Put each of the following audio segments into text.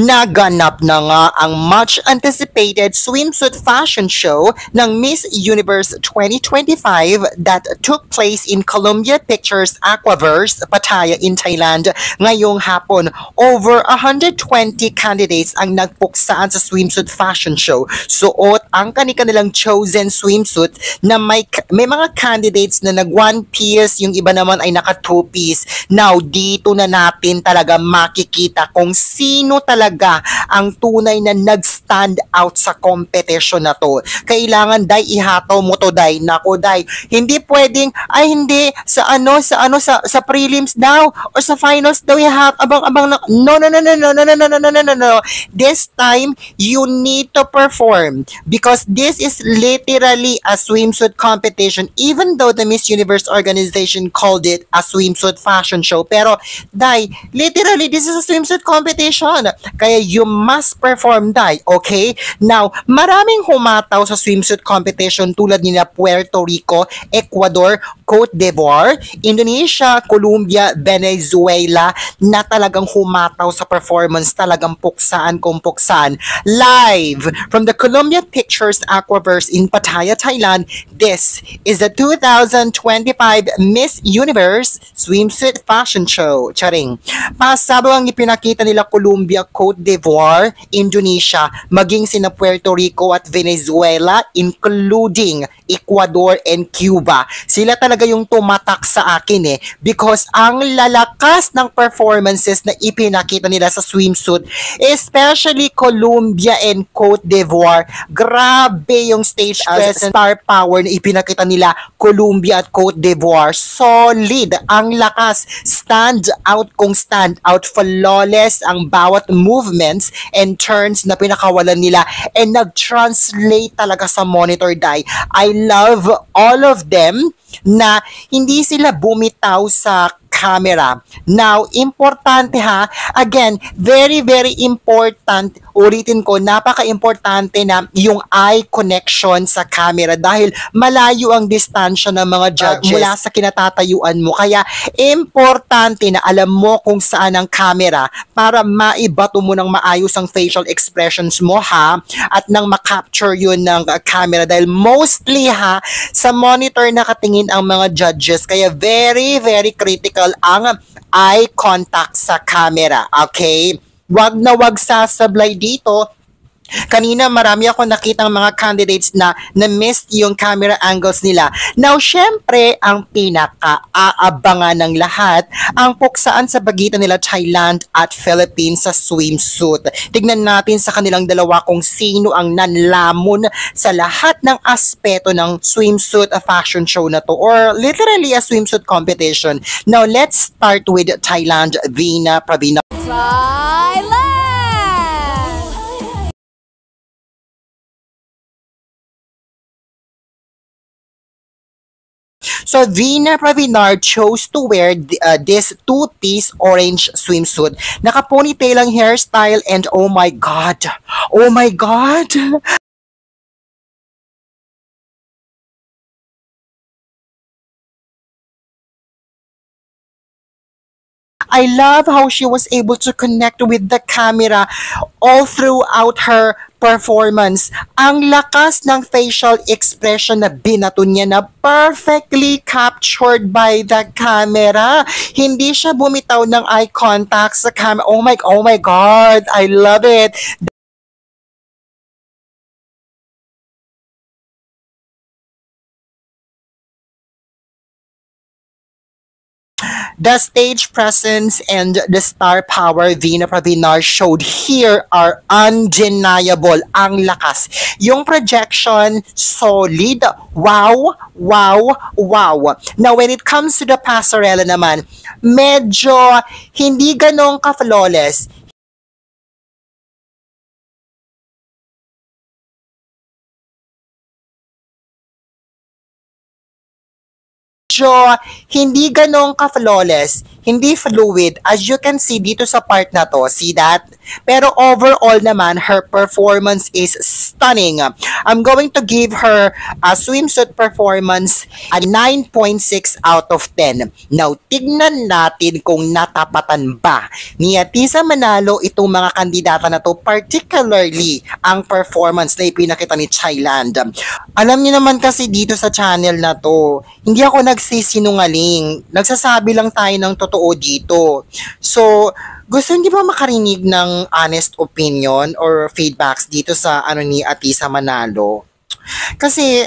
Naganap na nga ang much-anticipated swimsuit fashion show ng Miss Universe 2025 that took place in Columbia Pictures Aquaverse, Pattaya in Thailand ngayong hapon. Over 120 candidates ang nagpuksaan sa swimsuit fashion show. Suot ang kanilang chosen swimsuit na may mga candidates na nag one piece, yung iba naman ay naka two piece. Now, dito na natin talaga makikita kung sino talaga ang tunay na nag-stand out sa competition na to. Kailangan, Day, ihataw mo to, Day. Nako, Day, hindi pwedeng, ay hindi, sa prelims daw, or sa finals daw, abang-abang na, no. This time, you need to perform because this is literally a swimsuit competition, even though the Miss Universe organization called it a swimsuit fashion show. Pero, Day, literally, this is a swimsuit competition. Kaya you must perform, Day. Okay? Now, maraming humataw sa swimsuit competition tulad nila Puerto Rico, Ecuador, Cote d'Ivoire, Indonesia, Colombia, Venezuela na talagang humataw sa performance, talagang puksaan kung puksaan. Live from the Columbia Pictures Aquaverse in Pattaya, Thailand, this is the 2025 Miss Universe Swimsuit Fashion Show. Charing. Pasado ang ipinakita nila Colombia, Cote d'Ivoire, Indonesia, maging sina Puerto Rico at Venezuela, including Ecuador and Cuba. Sila talaga yung tumatak sa akin because ang lalakas ng performances na ipinakita nila sa swimsuit, especially Colombia and Cote d'Ivoire. Grabe yung stage presence, star power na ipinakita nila Colombia at Cote d'Ivoire. Solid ang lakas, stand out kung stand out, flawless ang bawat movements and turns na pinakawalan nila and nag-translate talaga sa monitor, Day. I love all of them na hindi sila bumitaw sa camera. Now, importante ha, again, very, very important, ulitin ko, napaka-importante na yung eye connection sa camera dahil malayo ang distansya ng mga judges mula sa kinatatayuan mo. Kaya, importante na alam mo kung saan ang camera para maibato mo ng maayos ang facial expressions mo ha, at nang makapture yun ng camera dahil mostly ha, sa monitor nakatingin ang mga judges. Kaya, very, very critical ang eye contact sa camera. Okay? Wag na wag sasablay dito. Kanina marami ako nakitang mga candidates na na-missed yung camera angles nila. Now, syempre, ang pinaka-aabangan ng lahat, ang puksaan sa pagitan nila Thailand at Philippines sa swimsuit. Tignan natin sa kanilang dalawa kung sino ang nanlamon sa lahat ng aspeto ng swimsuit fashion show na to, or literally a swimsuit competition. Now, let's start with Thailand, Veena Pravina. Thailand! So, Veena Pravinar chose to wear this two-piece orange swimsuit. Naka-ponytail ang hairstyle and oh my God! Oh my God! I love how she was able to connect with the camera all throughout her performance. Ang lakas ng facial expression na binato niya na perfectly captured by the camera. Hindi siya bumitaw ng eye contact sa camera. Oh my God, I love it. The stage presence and the star power Veena Pravinar showed here are undeniable. Ang lakas. Yung projection, solid. Wow, wow, wow. Now, when it comes to the passerella naman, medyo hindi ganong ka-flawless. Hindi ganong ka-flawless. hindi fluid. As you can see dito sa part na to, see that? Pero overall naman, her performance is stunning. I'm going to give her a swimsuit performance a 9.6 out of 10. Now, tignan natin kung natapatan ba ni Atisa Manalo itong mga kandidata na to, particularly ang performance na ipinakita ni Thailand. Alam niyo naman kasi dito sa channel na to, hindi ako nagsisinungaling. Nagsasabi lang tayo ng totoo dito. So, gusto niyo ba makarinig ng honest opinion or feedbacks dito sa ni Atisa Manalo? Kasi,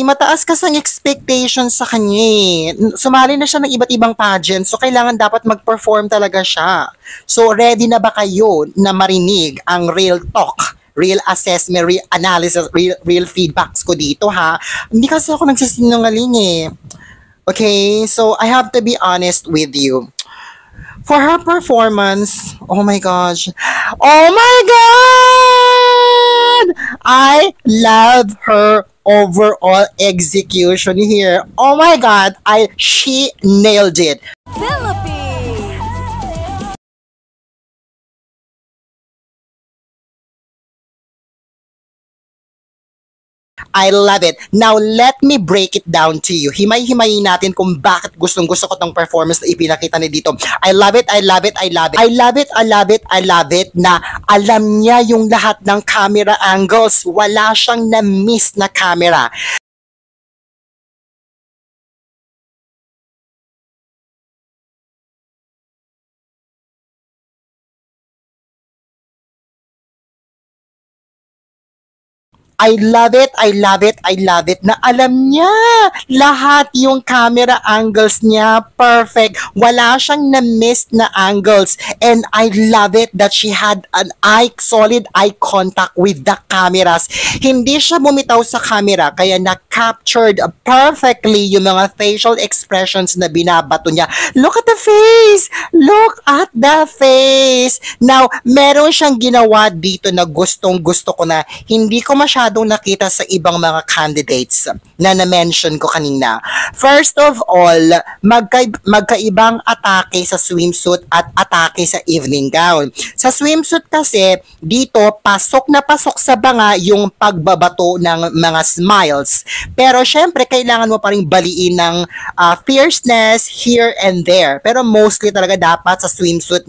mataas kasi ang expectations sa kanya eh. Sumali na siya ng iba't ibang pageant, so kailangan dapat mag-perform talaga siya. So, ready na ba kayo na marinig ang real talk, real assessment, real analysis, real feedbacks ko dito ha? Hindi kasi ako nagsisinungaling eh. Okay, so I have to be honest with you. For her performance, oh my gosh. Oh my God! I love her overall execution here. Oh my God, she nailed it. Philippines! I love it. Now, let me break it down to you. Himay-himayin natin kung bakit gustong-gusto ko tong performance na ipinakita ni dito. I love it, I love it, I love it. I love it, I love it, I love it na alam niya yung lahat ng camera angles. Wala siyang na-miss na camera. I love it, I love it, I love it na alam niya lahat yung camera angles niya. Perfect. Wala siyang na-miss na angles. And I love it that she had an solid eye contact with the cameras. Hindi siya bumitaw sa camera kaya na-captured perfectly yung mga facial expressions na binabato niya. Look at the face! Look at the face! Now, meron siyang ginawa dito na gustong-gusto ko na hindi ko masyadong nakita sa ibang mga candidates na na-mention ko kanina. First of all, magkaibang atake sa swimsuit at atake sa evening gown. Sa swimsuit kasi, dito pasok na pasok sa banga yung pagbabato ng mga smiles. Pero syempre, kailangan mo pa rin baliin ng fierceness here and there. Pero mostly talaga dapat sa swimsuit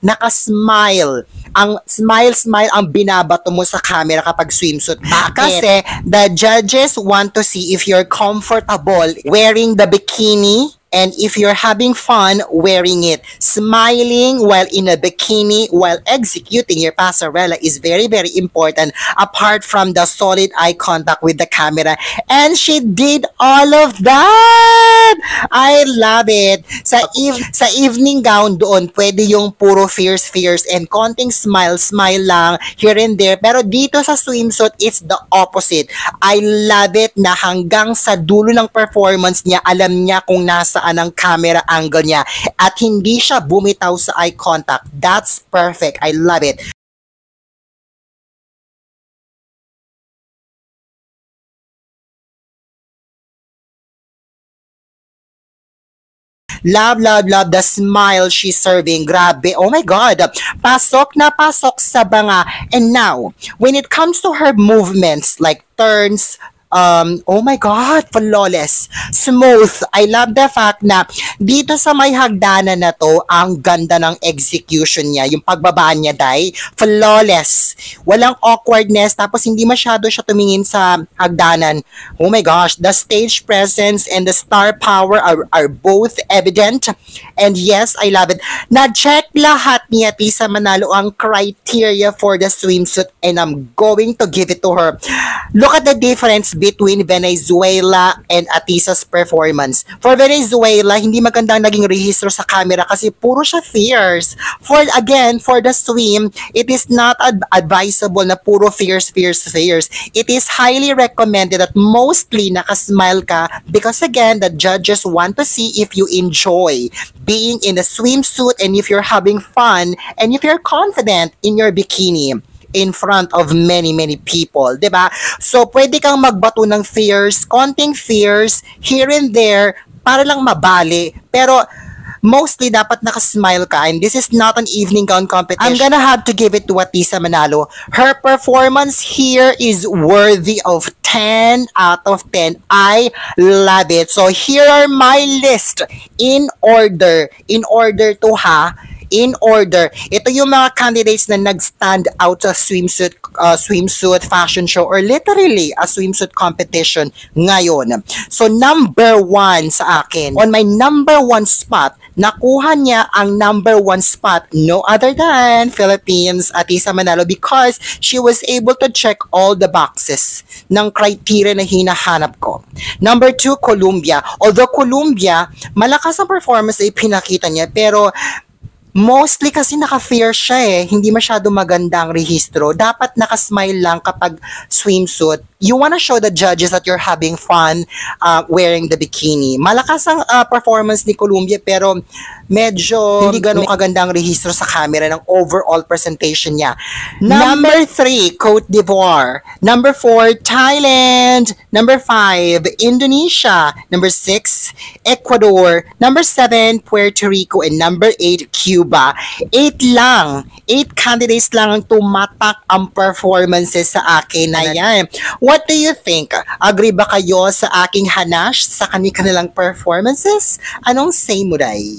naka-smile. Ang smile ang binabato mo sa camera kapag swimsuit. Bakit? Kasi the judges want to see if you're comfortable wearing the bikini and if you're having fun wearing it. Smiling while in a bikini while executing your passerella is very, very important apart from the solid eye contact with the camera. And she did all of that! I love it! Sa evening gown doon, pwede yung puro fierce and konting smile lang here and there. Pero dito sa swimsuit, it's the opposite. I love it na hanggang sa dulo ng performance niya, alam niya kung nasa ang camera angle niya at hindi siya bumitaw sa eye contact. That's perfect. I love it. Love the smile she's serving. Grabe. Oh my God. Pasok na pasok sa banga. And now, when it comes to her movements like turns, oh my God, flawless, smooth. I love the fact na dito sa may hagdanan na to, ang ganda ng execution niya. Yung pagbaba niya, flawless. Walang awkwardness, tapos hindi masyado siya tumingin sa hagdanan. Oh my gosh, the stage presence and the star power are both evident. And yes, I love it. Na-check lahat ni Atisa Manalo ang criteria for the swimsuit and I'm going to give it to her. Look at the difference between Venezuela and Atisa's performance. For Venezuela, hindi magandang naging rehistro sa camera kasi puro siya fierce. For the swim, it is not advisable na puro fierce. It is highly recommended that mostly nakasmile ka because again, the judges want to see if you enjoy being in a swimsuit and if you're having fun and if you're confident in your bikini in front of many people, 'di ba? So pwede kang magbato ng fierce, konting fierce here and there para lang mabali. Pero mostly dapat nakasmile ka, and this is not an evening gown competition. I'm gonna have to give it to Atisa Manalo. Her performance here is worthy of 10 out of 10. I love it. So here are my list in order in order. Ito yung mga candidates na nag-stand out sa swimsuit fashion show or literally a swimsuit competition ngayon. So number 1 sa akin, on my number 1 spot, nakuha niya ang number 1 spot, no other than Philippines, Atisa Manalo, because she was able to check all the boxes ng criteria na hinahanap ko. Number 2, Colombia. Although Colombia, malakas ang performance na ipinakita niya, pero mostly kasi naka-fair siya hindi masyado maganda ang rehistro. Dapat naka-smile lang kapag swimsuit. You wanna show the judges that you're having fun wearing the bikini. Malakas ang performance ni Colombia pero medyo hindi ganun kaganda ang rehistro sa camera ng overall presentation niya. Number 3, Cote d'Ivoire. Number 4, Thailand. Number 5, Indonesia. Number 6, Ecuador. Number 7, Puerto Rico. And number 8, Cuba. 8 candidates lang ang tumatak ang performances sa akin na yan. What do you think? Agree ba kayo sa aking hanash sa kanilang performances? Anong say mo, Day?